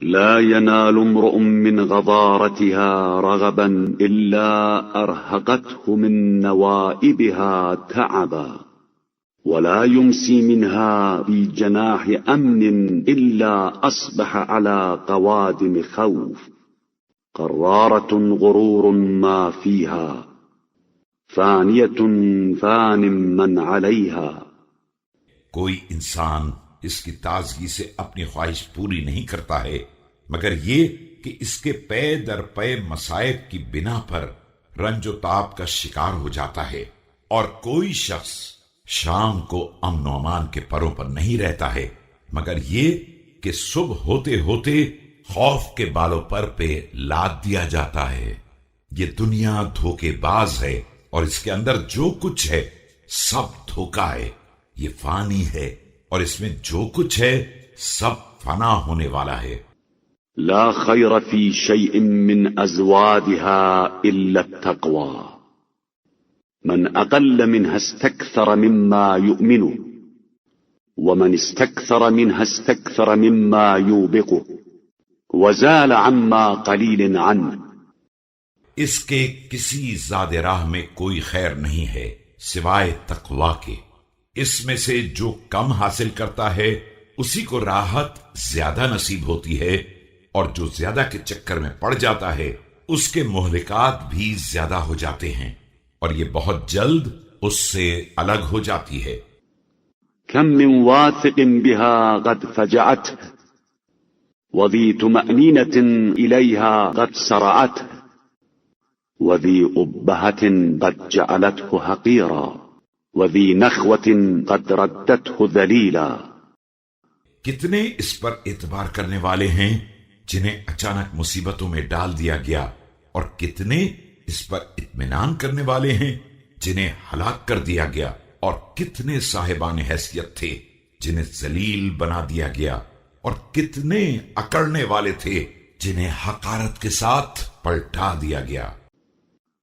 لا ينال امرؤ من غضارتها رغبا إلا أرهقته من نوائبها تعبا ولا يمسي منها بجناح أمن إلا أصبح على قوادم خوف قرارة غرور ما فيها فانية فان من عليها. کوئی انسان اس کی تازگی سے اپنی خواہش پوری نہیں کرتا ہے مگر یہ کہ اس کے پے در پے مصائب کی بنا پر رنج و تاب کا شکار ہو جاتا ہے، اور کوئی شخص شام کو امن و امان کے پروں پر نہیں رہتا ہے مگر یہ کہ صبح ہوتے ہوتے خوف کے بالوں پر پہ لاد دیا جاتا ہے۔ یہ دنیا دھوکے باز ہے اور اس کے اندر جو کچھ ہے سب دھوکا ہے، یہ فانی ہے اور اس میں جو کچھ ہے سب فنا ہونے والا ہے۔ لا خير في شيء من أزوادها إلا التقوى من أقل منها استكثر مما يؤمن ومن استكثر منها استكثر مما يوبقه وزال عما قليل عنه۔ اس کے کسی زاد راہ میں کوئی خیر نہیں ہے سوائے تقوی کے، اس میں سے جو کم حاصل کرتا ہے اسی کو راحت زیادہ نصیب ہوتی ہے، اور جو زیادہ کے چکر میں پڑ جاتا ہے اس کے مہلکات بھی زیادہ ہو جاتے ہیں، اور یہ بہت جلد اس سے الگ ہو جاتی ہے۔ كم من واثق بها قد فجعته وذي طمأنينة إليها قد سرعته وذي أبهة قد جعلته حقيرا وذي نخوة قد ردته ذليلا۔ کتنے اس پر اعتبار کرنے والے ہیں جنہیں اچانک مصیبتوں میں ڈال دیا گیا، اور کتنے اس پر اطمینان کرنے والے ہیں جنہیں ہلاک کر دیا گیا، اور کتنے صاحبان حیثیت تھے جنہیں ذلیل بنا دیا گیا، اور کتنے اکڑنے والے تھے جنہیں حقارت کے ساتھ پلٹا دیا گیا۔